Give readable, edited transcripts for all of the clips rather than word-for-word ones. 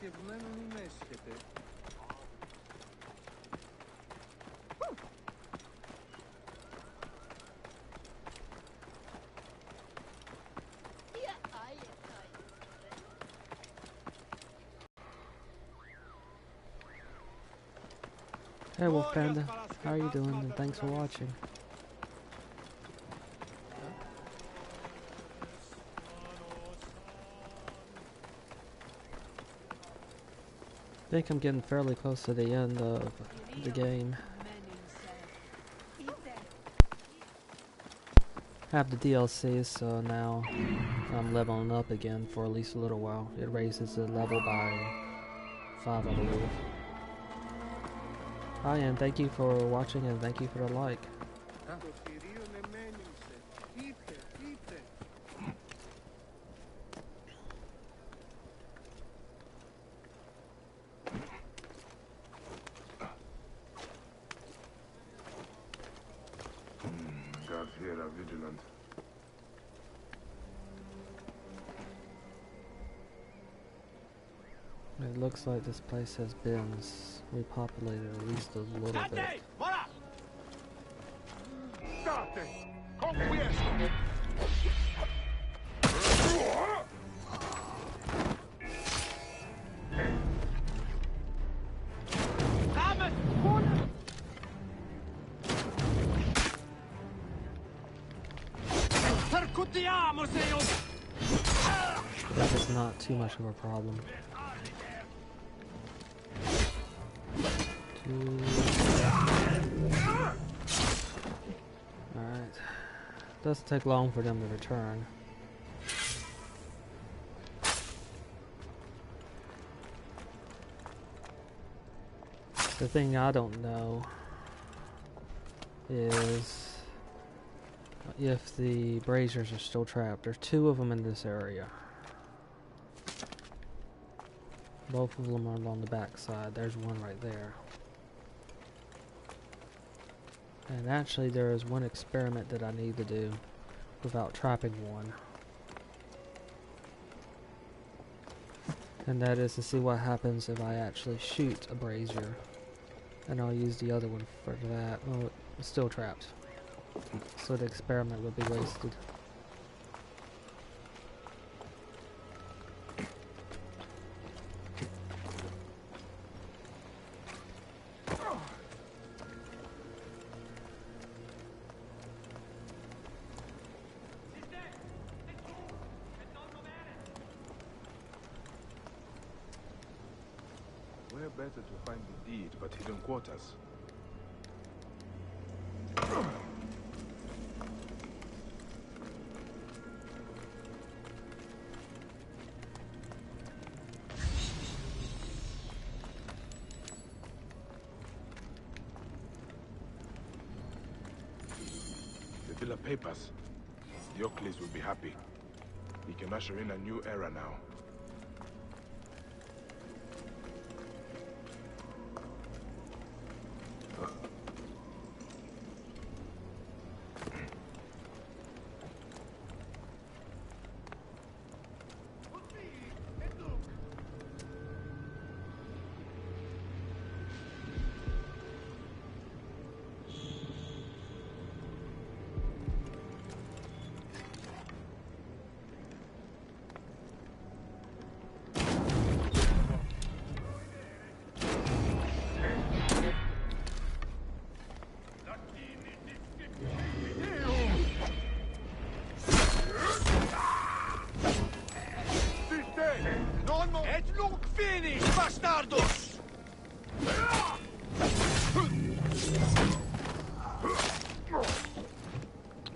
Hey Wolf Panda, how are you doing? And thanks for watching. I think I'm getting fairly close to the end of the game. I have the DLC, so now I'm leveling up again for at least a little while. It raises the level by 5, I believe. Hi, and thank you for watching, and thank you for the like. Guards here are vigilant. It looks like this place has been repopulated at least a little bit. That is not too much of a problem. Alright. Doesn't take long for them to return. The thing I don't know is if the braziers are still trapped. There's 2 of them in this area. Both of them are on the back side. There's one right there. And actually there is one experiment that I need to do without trapping one. And that is to see what happens if I actually shoot a brazier. And I'll use the other one for that. Oh, it's still trapped. So the experiment would be wasted. Where better to find the deed but hidden quarters? The Villa papers. Diocles will be happy. He can usher in a new era now.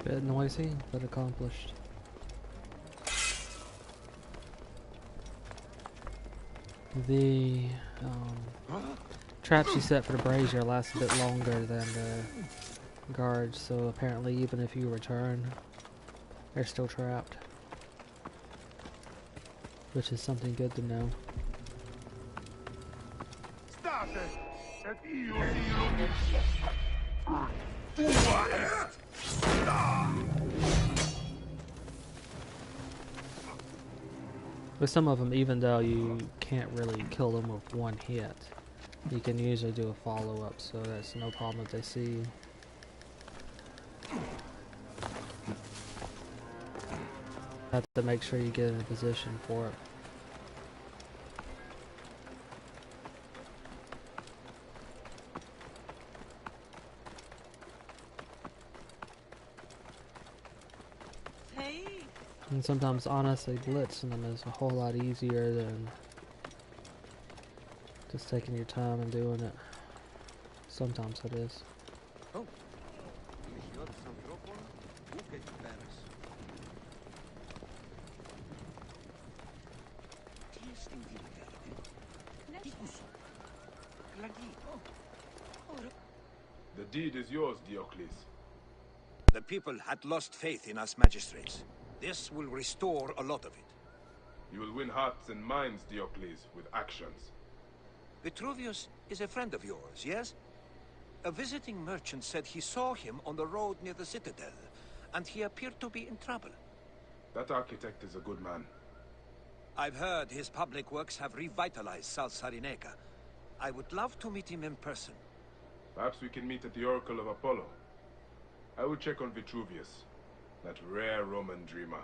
Bit noisy, but accomplished. The traps you set for the brazier last a bit longer than the guards, so apparently even if you return, they're still trapped. Which is something good to know. With some of them, even though you can't really kill them with one hit, you can usually do a follow-up, so that's no problem if they see you. Have to make sure you get in a position for it. And sometimes, honestly, blitzing them is a whole lot easier than just taking your time and doing it. Sometimes it is. The deed is yours, Diocles. The people had lost faith in us magistrates. This will restore a lot of it. You will win hearts and minds, Diocles, with actions. Virtruvius is a friend of yours, yes? A visiting merchant said he saw him on the road near the citadel, and he appeared to be in trouble. That architect is a good man. I've heard his public works have revitalized South Cyrene. I would love to meet him in person. Perhaps we can meet at the Oracle of Apollo. I will check on Vitruvius, that rare Roman dreamer.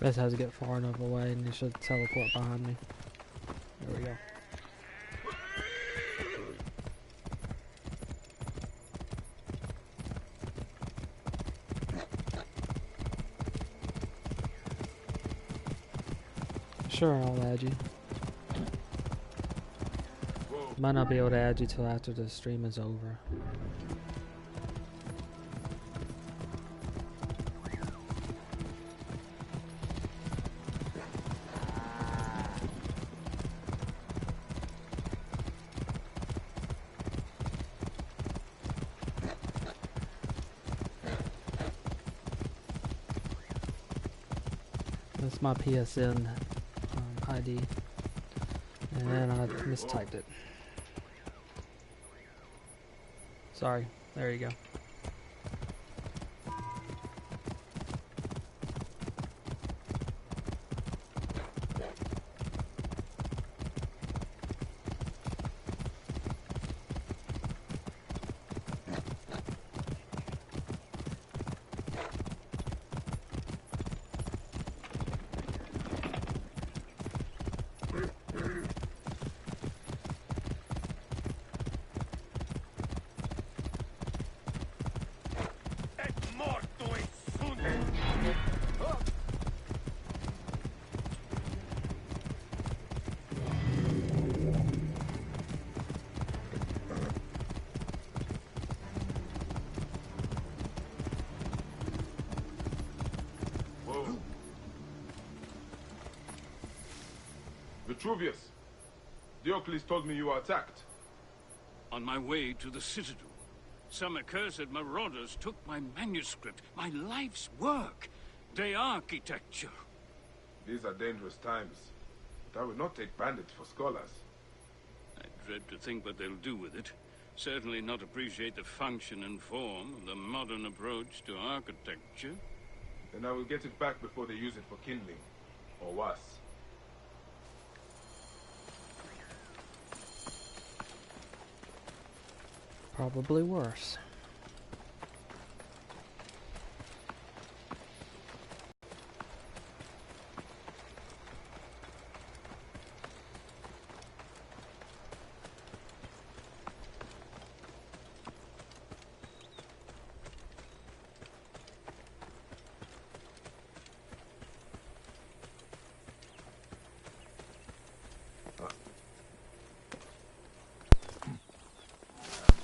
Best has to get far enough away and you should teleport behind me. There we go. Sure, I'll add you. Might not be able to add you till after the stream is over. That's my PSN ID, and I mistyped it. Sorry, there you go. Virtruvius, Diocles told me you were attacked. On my way to the citadel, some accursed marauders took my manuscript, my life's work, de architecture. These are dangerous times, but I will not take bandits for scholars. I dread to think what they'll do with it. Certainly not appreciate the function and form of the modern approach to architecture. Then I will get it back before they use it for kindling, or worse. probably worse.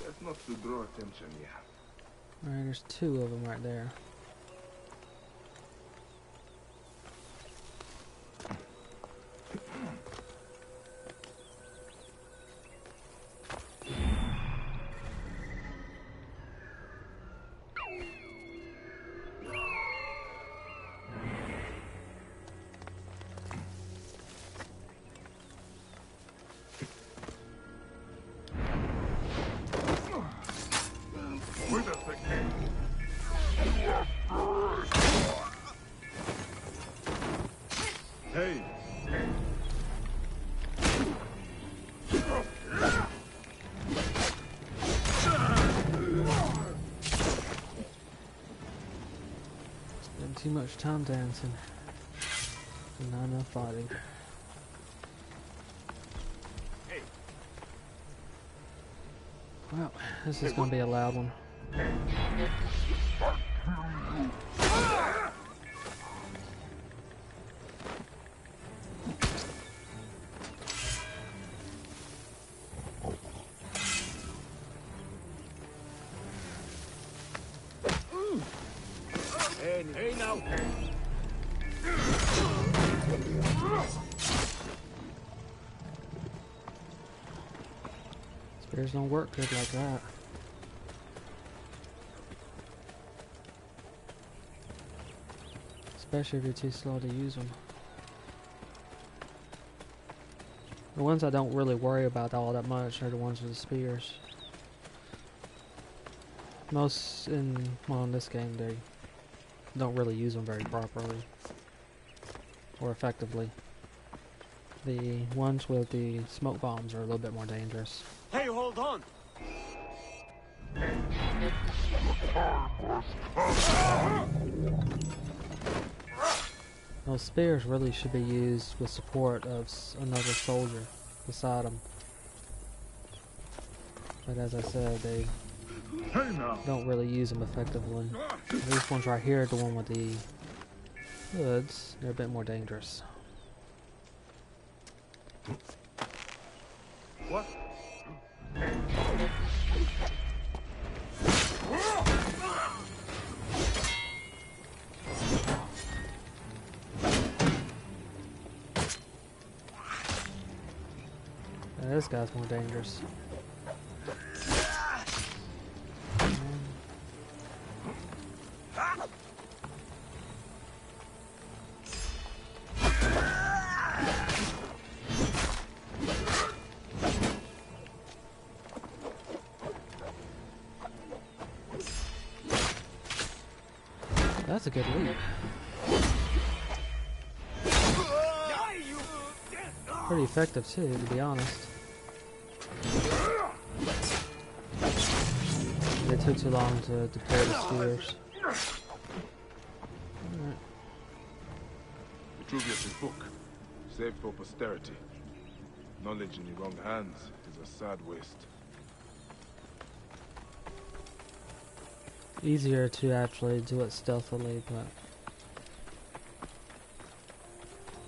Just not to draw attention here. Alright, there's two of them right there. Wait a second. Hey. Spend too much time dancing and not enough fighting. Well, this is going to be a loud one. Hey now! Spears don't work good like that. Especially if you're too slow to use them. The ones I don't really worry about all that much are the ones with the spears. Most in this game, they don't really use them very properly or effectively. The ones with the smoke bombs are a little bit more dangerous. Hey, hold on! Those spears really should be used with support of another soldier beside them. But as I said, they don't really use them effectively. These ones right here, the one with the hoods, they're a bit more dangerous. What? This guy's more dangerous. That's a good leap. Pretty effective too, to be honest. They took too long to deploy the spears. Alright. Virtruvius' book, saved for posterity. Knowledge in the wrong hands is a sad waste. Easier to actually do it stealthily, but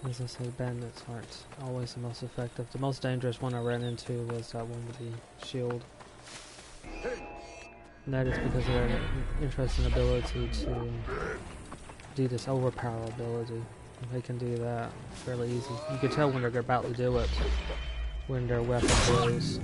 as I said, bandits aren't always the most effective. The most dangerous one I ran into was that one with the shield. And that is because of their interesting ability to do this overpower ability. They can do that fairly easy. You can tell when they're about to do it, when their weapon blows.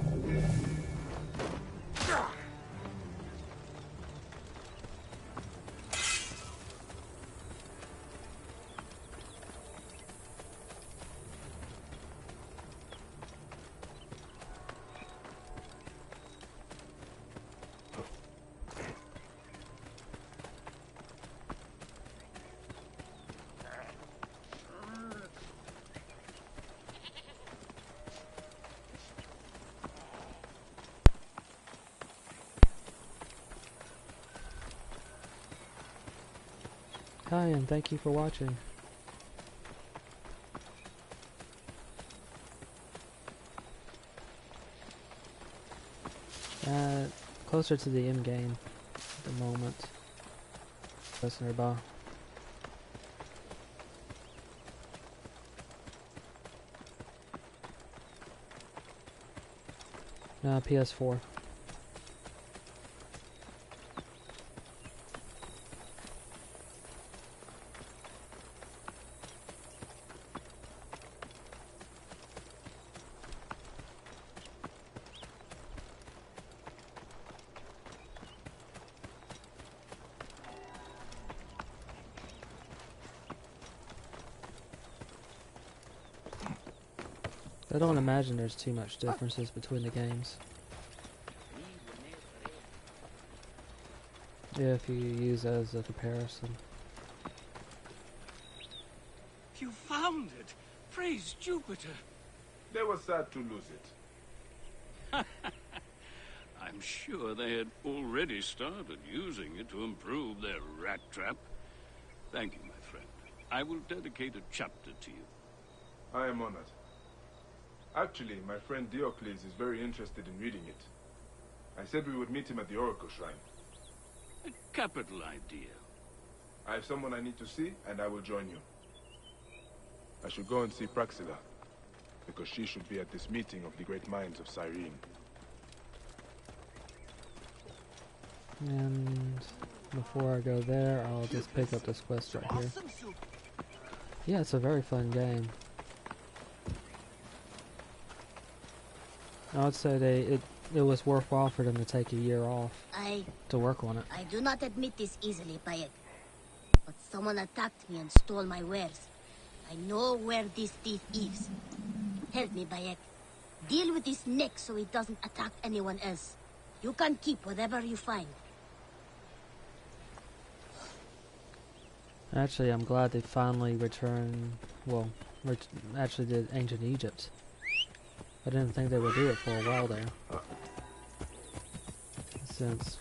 Hi, and thank you for watching. Closer to the end game at the moment. That's nearby. PS4. I don't imagine there's too much differences between the games. Yeah, if you use it as a comparison. You found it! Praise Jupiter! They were sad to lose it. I'm sure they had already started using it to improve their rat trap. Thank you, my friend. I will dedicate a chapter to you. I am honored. Actually, my friend Diocles is very interested in reading it. I said we would meet him at the Oracle Shrine. A capital idea. I have someone I need to see, and I will join you. I should go and see Praxilla, because she should be at this meeting of the great minds of Cyrene. And before I go there, I'll just pick up this quest right here. Yeah, it's a very fun game. I would say it was worthwhile for them to take a year off to work on it. I do not admit this easily, Bayek. But someone attacked me and stole my wares. I know where this thief is. Help me, Bayek. Deal with this neck so it doesn't attack anyone else. You can keep whatever you find. Actually, I'm glad they finally returned, well, actually did Ancient Egypt. I didn't think they would do it for a while there. Since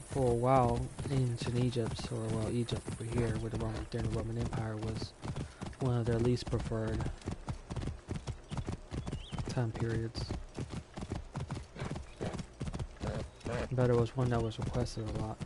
for a while, Ancient Egypt, or well, Egypt over here with during the Roman Empire was one of their least preferred time periods. But it was one that was requested a lot.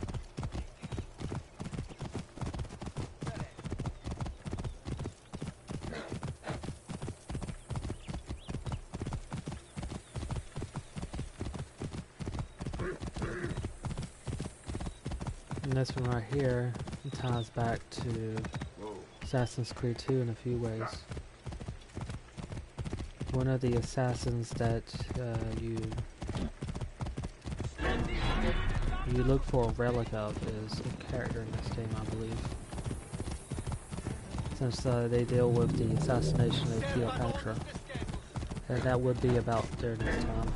And this one right here ties back to Assassin's Creed 2 in a few ways. One of the assassins that you look for a relic of is a character in this game, I believe. Since they deal with the assassination of Cleopatra. And that would be about during this time.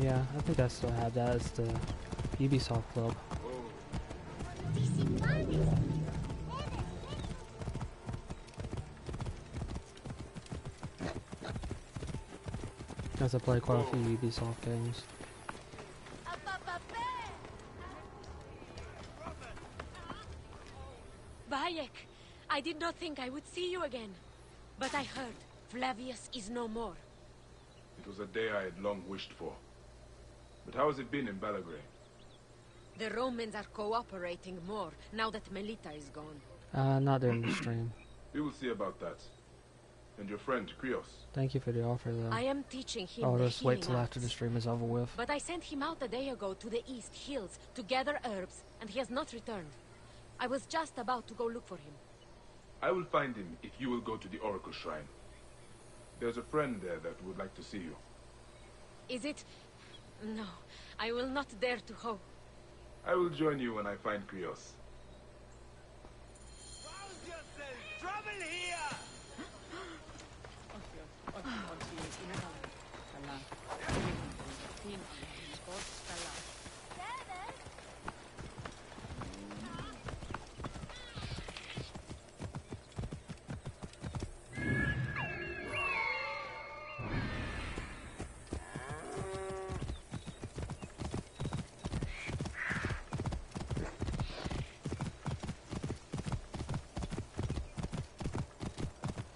Yeah, I think I still have that as the Ubisoft Club. As I play quite a few Ubisoft games. Bayek, I did not think I would see you again. But I heard Flavius is no more. It was a day I had long wished for. But how has it been in Belgrade? The Romans are cooperating more now that Melita is gone. Not during the stream. We will see about that. And your friend, Krios. Thank you for the offer, though. I am teaching him I'll the just wait till healing after the arts. stream is over with. But I sent him out a day ago to the east hills to gather herbs, and he has not returned. I was just about to go look for him. I will find him if you will go to the Oracle Shrine. There's a friend there that would like to see you. Is it? No, I will not dare to hope. I will join you when I find Krios. Trouble here!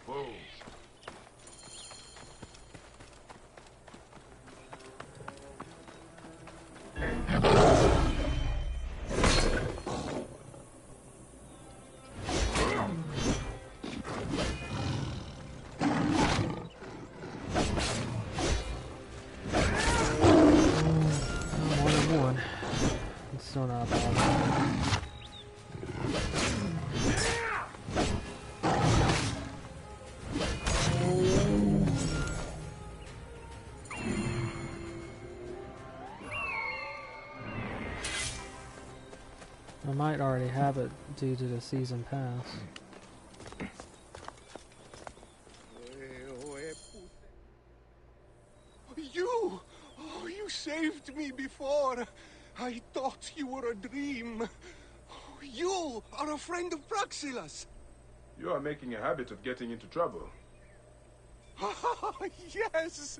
Whoa. More than one. It's still not bad. I might already have it due to the season pass. You! Oh, you saved me before. I thought you were a dream. Oh, you are a friend of Praxilla's. You are making a habit of getting into trouble. Yes!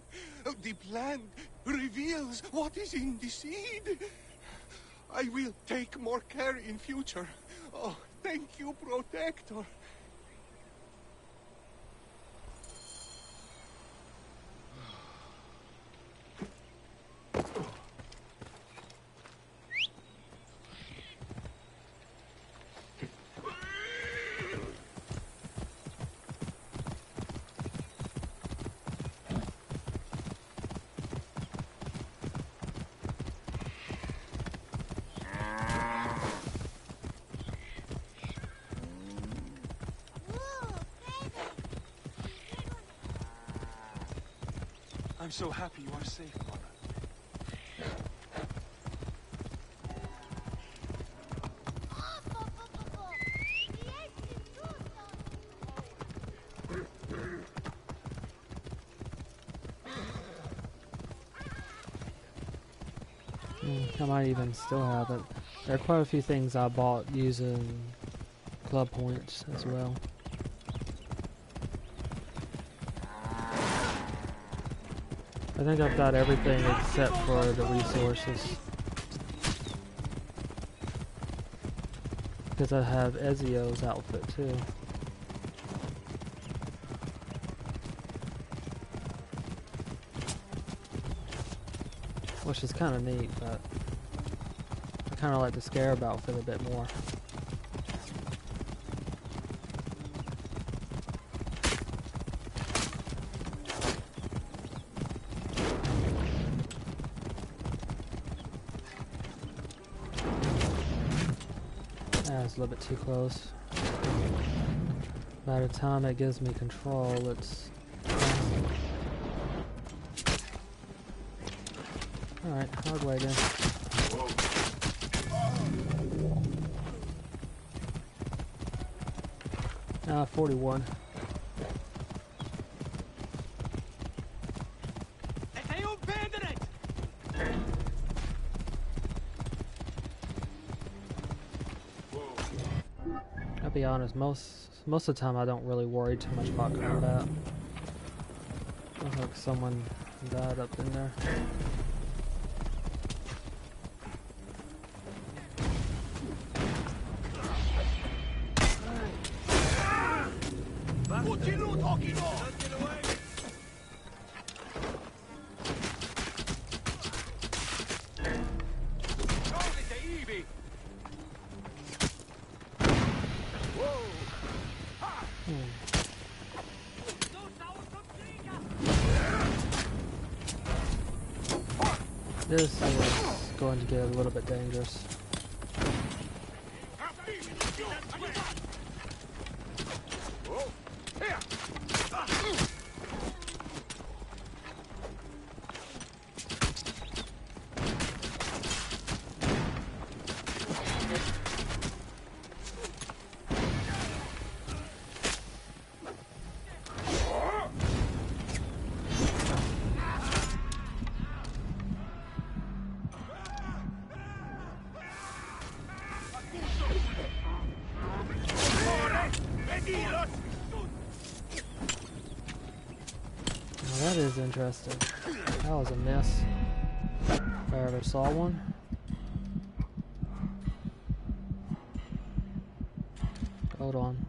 The plant reveals what is in the seed. I will take more care in future. Oh, thank you, Protector. I'm so happy you are safe, Mother. I might even still have it. There are quite a few things I bought using club points as well. I think I've got everything except for the resources. Because I have Ezio's outfit too. Which is kind of neat, but I kind of like the Scarab outfit a bit more. It's a little bit too close. By the time it gives me control, it's... Alright, hard way again. 41. I'll be honest, most of the time I don't really worry too much about combat. Looks like someone died up in there. This is going to get a little bit dangerous. Now that is interesting. That was a miss. If I ever saw one. Hold on.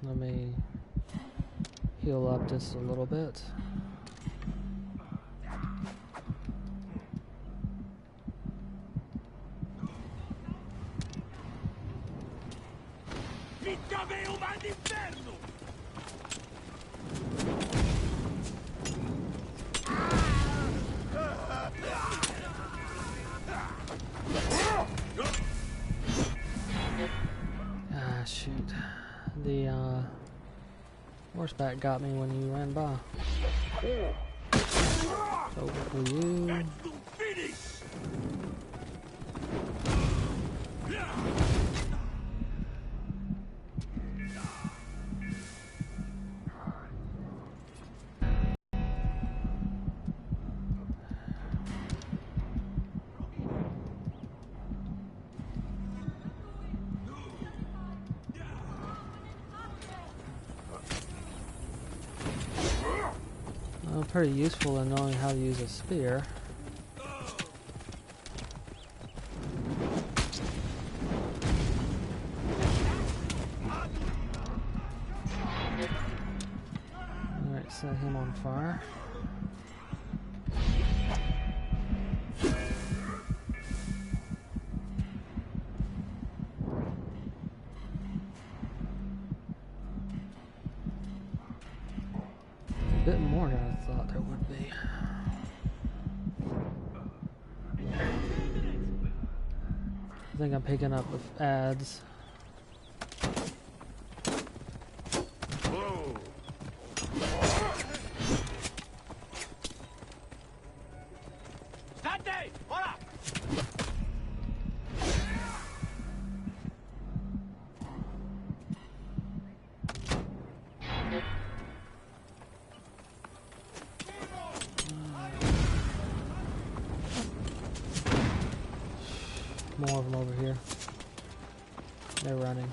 Let me heal up just a little bit. Ah, shoot. The horseback got me when you ran by. Over for you. Pretty useful in knowing how to use a spear. Alright, set him on fire. A bit more than I thought there would be. I think I'm picking up with ads. More of them over here. They're running.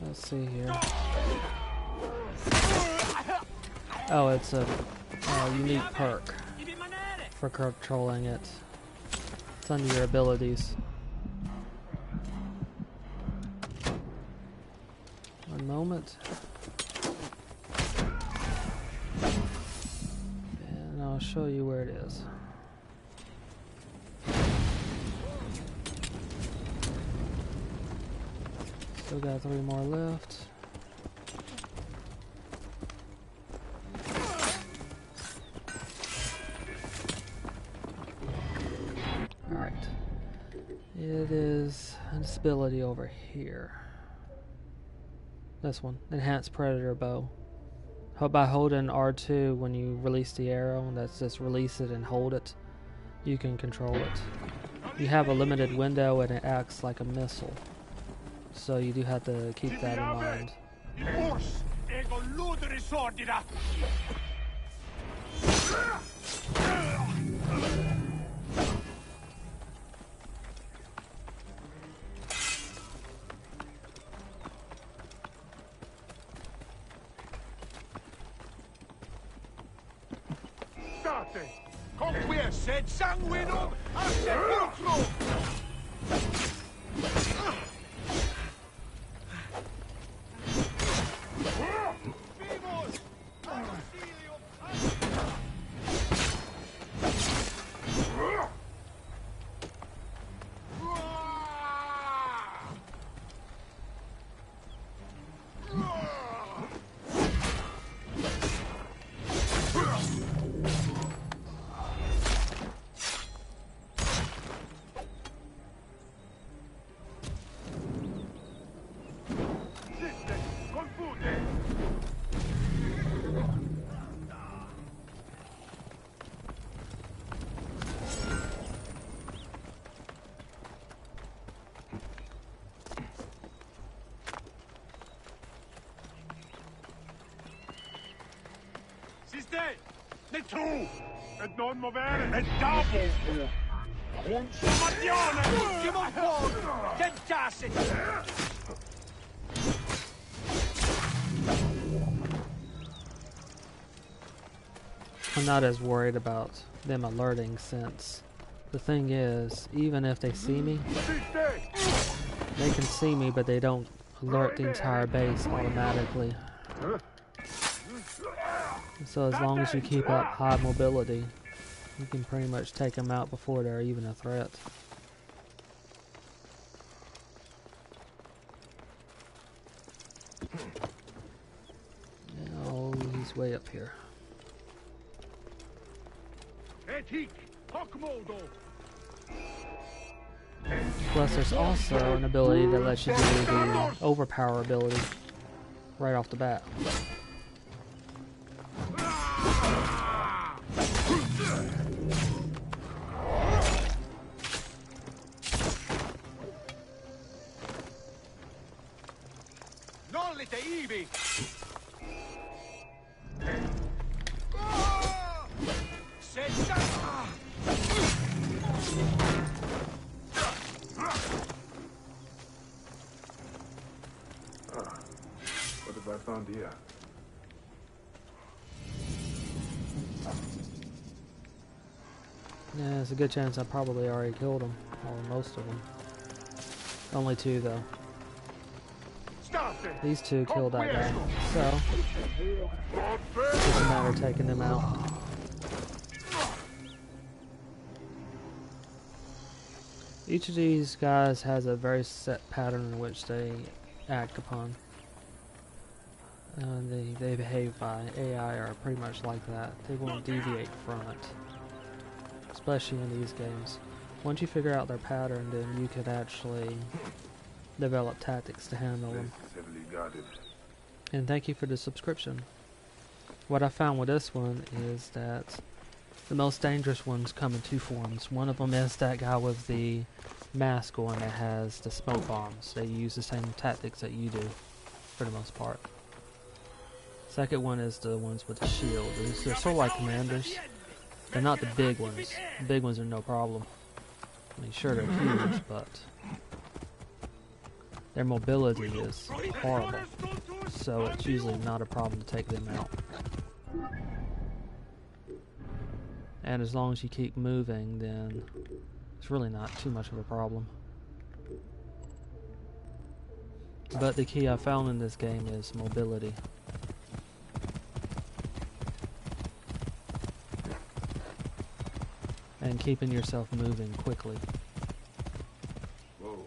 Let's see here. Oh, it's a unique perk for controlling it. It's under your abilities. One moment. And I'll show you where it is. Still got 3 more left. Alright. It is a disability over here. This one. Enhanced Predator Bow. By holding R2 when you release the arrow, that's just release it and hold it, you can control it. You have a limited window and it acts like a missile. So you do have to keep that in mind. Ne tu! E non movere! E dopo! Consumazione! Ultimo fuoco! Tentasse! I'm not as worried about them alerting, since the thing is, even if they see me, they can see me, but they don't alert the entire base automatically. So as long as you keep up high mobility, you can pretty much take them out before they're even a threat. Oh, he's way up here. Plus there's also an ability that lets you do the overpower ability right off the bat. What have I found here? Yeah, there's a good chance I probably already killed them, or most of them. Only two though. These two killed that guy, so it doesn't matter taking them out. Each of these guys has a very set pattern in which they act upon. They behave by AI are pretty much like that. They won't deviate from it, especially in these games. Once you figure out their pattern, then you can actually develop tactics to handle them. And thank you for the subscription. What I found with this one is that the most dangerous ones come in two forms. One of them is that guy with the mask on that has the smoke bombs. They use the same tactics that you do, for the most part. Second one is the ones with the shield. They're sort of like commanders. They're not the big ones. The big ones are no problem. I mean, sure, they're huge, but their mobility is horrible. So it's usually not a problem to take them out. And as long as you keep moving, then it's really not too much of a problem. But the key I found in this game is mobility. And keeping yourself moving quickly. Whoa.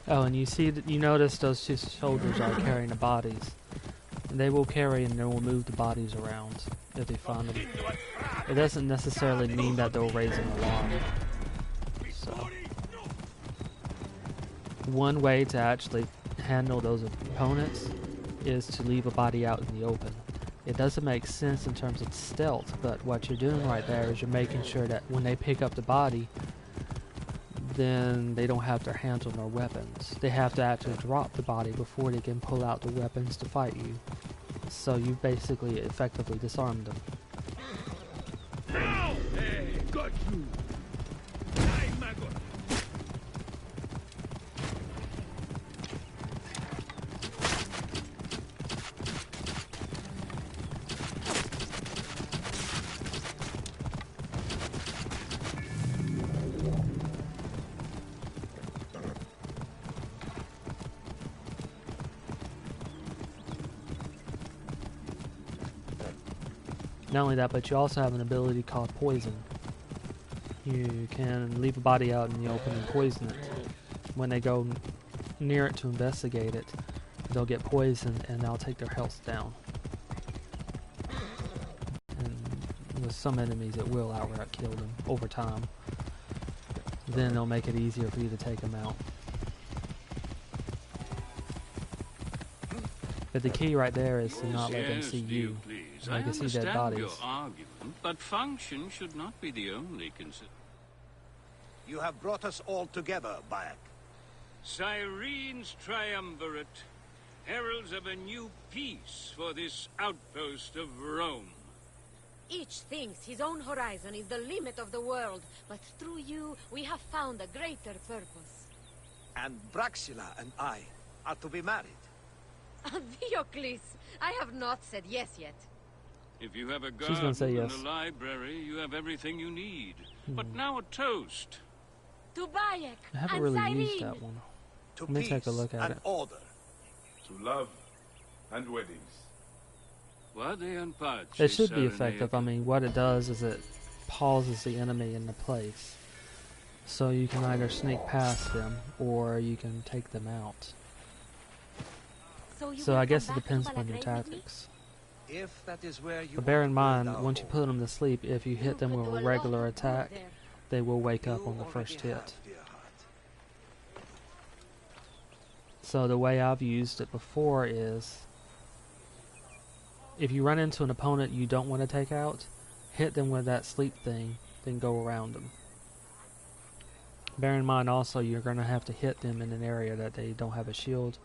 Oh, and you see that you notice those two soldiers are carrying the bodies. And they will carry and they will move the bodies around if they find them. It doesn't necessarily mean that they'll raise an alarm. So, one way to actually handle those opponents is to leave a body out in the open. It doesn't make sense in terms of stealth, but what you're doing right there is you're making sure that when they pick up the body, then they don't have their hands on their weapons. They have to actually drop the body before they can pull out the weapons to fight you. So you basically effectively disarmed them. Hey, got you. Not only that, but you also have an ability called poison. You can leave a body out in the open and poison it. When they go near it to investigate it, they'll get poisoned and they'll take their health down. And with some enemies it will outright kill them over time. Then they'll make it easier for you to take them out. But the key right there is to not let them see you. I They can see dead understand bodies. your argument, but function should not be the only consideration. You have brought us all together, Bayek. Cyrene's Triumvirate, heralds of a new peace for this outpost of Rome. Each thinks his own horizon is the limit of the world, but through you, we have found a greater purpose. And Praxilla and I are to be married. Diocles, I have not said yes yet. If you have a She's gonna garden say and yes. a library, you have everything you need. But now a toast. To Bayek I haven't and really Cyrene. used that one. To Let me peace take a look at and it. order. To love and weddings. Vade and pace, It should be Cyrene. effective. I mean, what it does is it pauses the enemy into place. So you can either sneak past them, or you can take them out. you So will I guess come it back to depends on your Belgrade with me? tactics. If that is where you But bear want in to mind, build our once you home, put them to sleep, if you hit them could with do a lot regular of good attack, there. they will wake you up on the already first have, hit. dear heart. So the way I've used it before is, if you run into an opponent you don't want to take out, hit them with that sleep thing, then go around them. Bear in mind also, you're going to have to hit them in an area that they don't have a shield,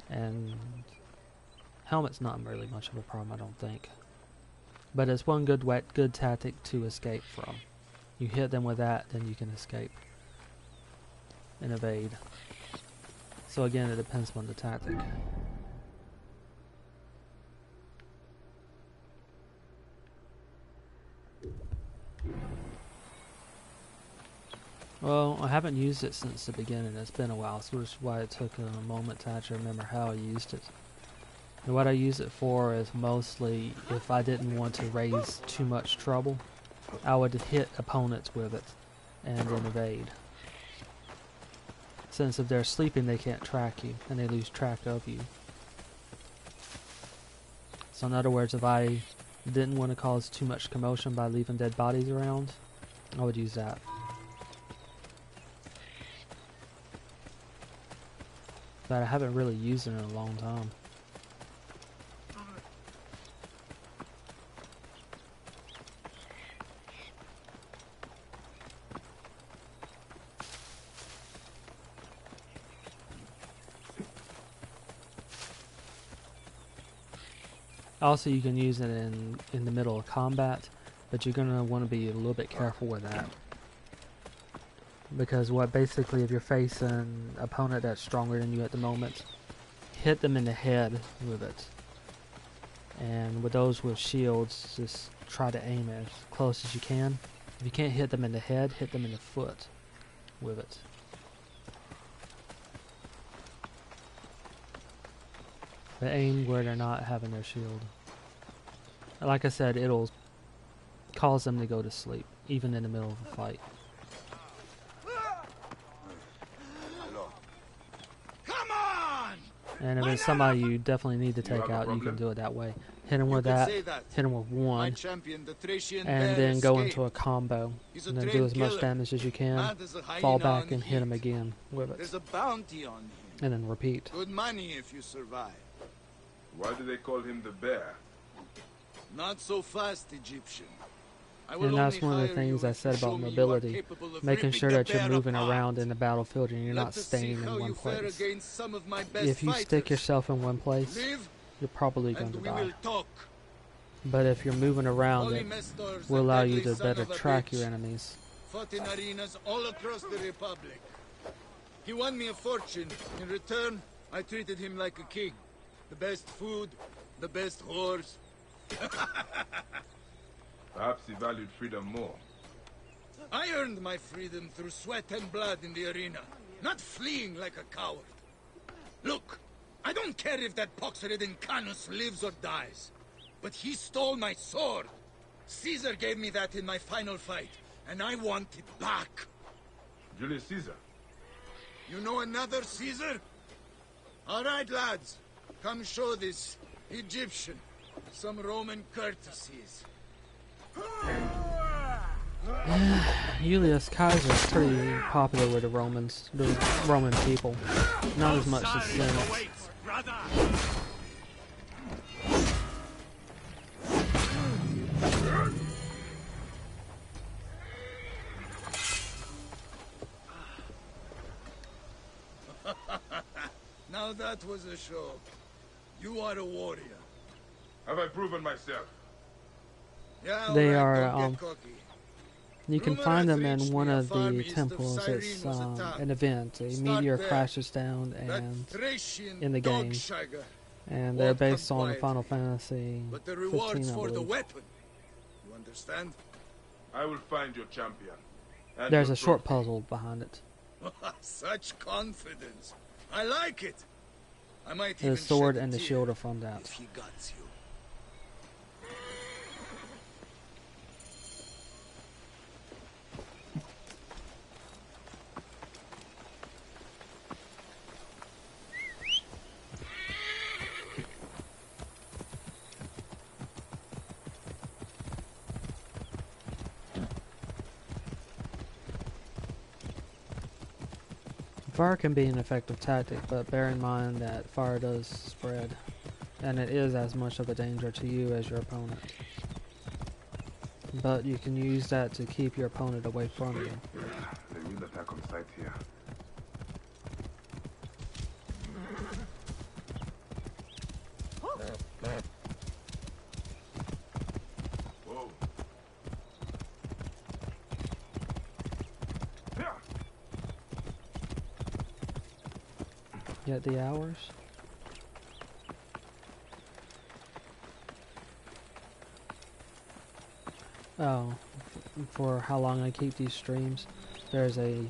and helmet's not really much of a problem, I don't think. But it's one good tactic to escape from. You hit them with that, then you can escape and evade. So again, it depends on the tactic. Well, I haven't used it since the beginning. It's been a while, so that's why it took a moment to actually remember how I used it. And what I use it for is mostly if I didn't want to raise too much trouble, I would hit opponents with it and then evade. Since if they're sleeping, they can't track you, and they lose track of you. So in other words, if I didn't want to cause too much commotion by leaving dead bodies around, I would use that. But I haven't really used it in a long time. Also, you can use it in the middle of combat, but you're going to want to be a little bit careful with that. Because basically, if you're facing an opponent that's stronger than you at the moment, hit them in the head with it. And with those with shields, just try to aim as close as you can. If you can't hit them in the head, hit them in the foot with it. But aim where they're not having their shield. Like I said, it'll cause them to go to sleep, even in the middle of a fight. Come on! And if it's somebody you definitely need to take have a out, you problem? can do it that way. Hit him with could that, say that. hit him with My one, champion, the Thracian and bear, then go escaped. into a combo. He's a And then do trained as much killer. damage as you can, Mad as a hyena fall back on and hit him heat. again with it. There's a bounty on him. And then repeat. Good money if you survive. Why do they call him the bear? Not so fast, Egyptian. I will And that's only one of the hire things you I if said you show about me you are mobility. capable of Making ripping sure the that you're bear moving apart. around in the battlefield and you're Let not us see staying how in one you fare place. against some of my best If you stick fighters. yourself in one place, Live, you're probably going and to we die. will talk. But if you're moving around, it Polymestors, will the allow you deadly to son better of a track bitch, your enemies. fought in arenas all across the Republic. He won me a fortune. In return, I treated him like a king. The best food, the best whores. Perhaps he valued freedom more. I earned my freedom through sweat and blood in the arena, not fleeing like a coward. Look, I don't care if that pox-ridden Canus lives or dies, but he stole my sword. Caesar gave me that in my final fight, and I want it back. Julius Caesar. You know another Caesar? All right, lads, come show this Egyptian some Roman courtesies. Julius Caesar is pretty popular with the Romans, the Roman people. Not as much the Senate. Now that was a show. You are a warrior. Have I proven myself? Yeah, all They right, are, don't get cocky. you can Rumor find has them in reached one me a of farm the east of temples. Cyrene It's was attacked. an event. A Start meteor there. crashes down That and Thracian in the game. dog-shagger And they're won't come based on quietly. Final Fantasy But the 15, reward's I for the believe. weapon. You understand? I will find your champion. And There's your a short trophy. puzzle behind it. Such confidence. I like it. I might The even sword shed a and the tear shield are from that. if he guts you. Fire can be an effective tactic, but bear in mind that fire does spread, and it is as much of a danger to you as your opponent. But you can use that to keep your opponent away from you. They will attack on sight here. Whoa. Get the hours? Oh, for how long I keep these streams, there's a,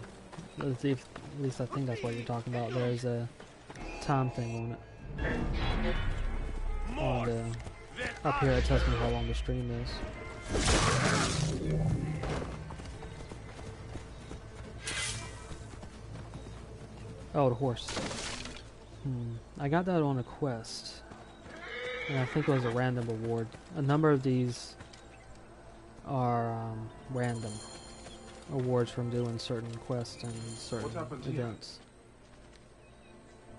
at least I think that's what you're talking about, there's a time thing on it. On the, up here it tells me how long the stream is. Oh, the horse. I got that on a quest. And I think it was a random reward. A number of these are random awards from doing certain quests and certain events.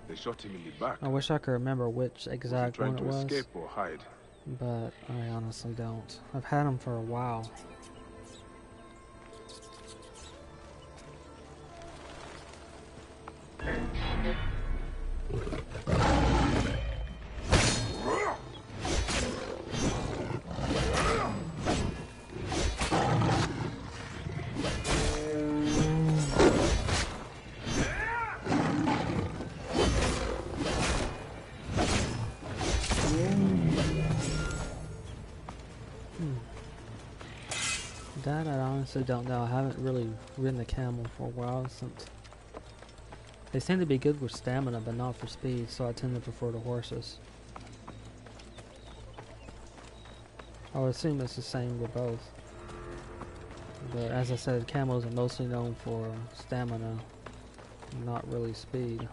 They shot him in the back. I wish I could remember which exact one it was. Trying to escape or hide? But I honestly don't. I've had them for a while. That I honestly don't know. I haven't really ridden a camel for a while since they seem to be good with stamina but not for speed, so I tend to prefer the horses. I would assume it's the same with both. But as I said, camels are mostly known for stamina, not really speed.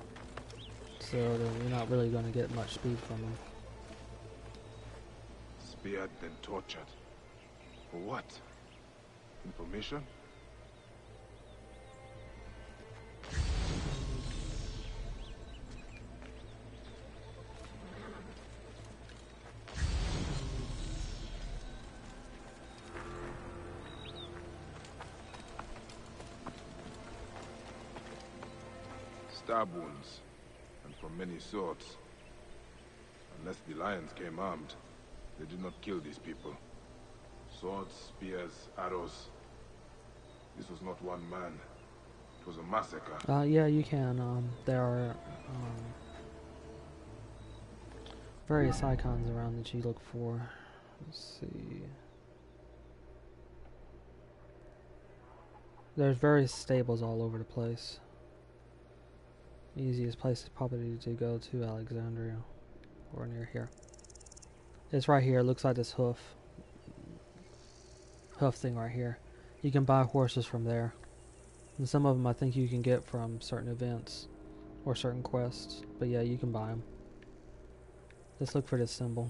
So you're not really going to get much speed from them. Speared, then tortured. For what? Information? Stab wounds, and from many sorts. Unless the lions came armed, they did not kill these people. Swords, spears, arrows. This was not one man. It was a massacre. Yeah, you can. There are various icons around that you look for. Let's see. There's various stables all over the place. The easiest place is probably to go to Alexandria, or near here. It's right here. It looks like this hoof thing right here. You can buy horses from there, and some of them I think you can get from certain events or certain quests. But yeah, you can buy them. Let's look for this symbol.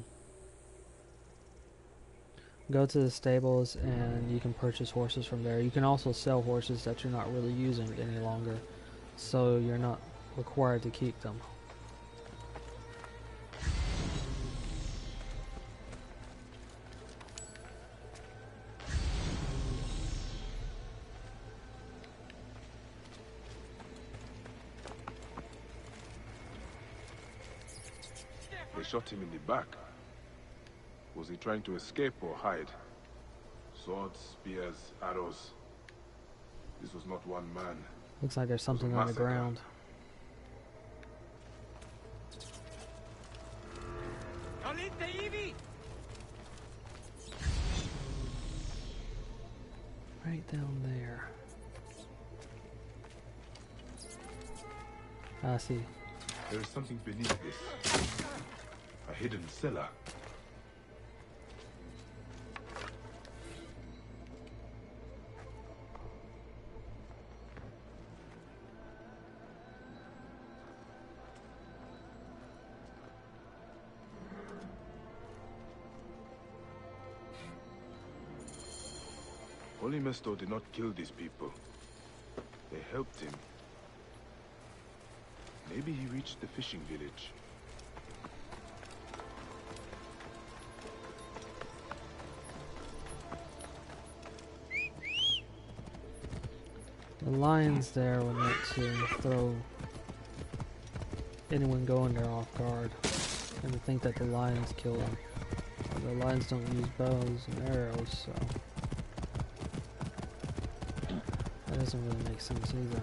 Go to the stables and you can purchase horses from there. You can also sell horses that you're not really using any longer, so you're not required to keep them. They shot him in the back. Was he trying to escape or hide? Swords, spears, arrows. This was not one man. Looks like there's something on the massacre. ground. Right down there. I see. There is something beneath this. A hidden cellar. Holy Mesto did not kill these people. They helped him. Maybe he reached the fishing village. The lions there were meant to throw anyone going there off guard, and to think that the lions kill them. The lions don't use bows and arrows, so that doesn't really make sense either.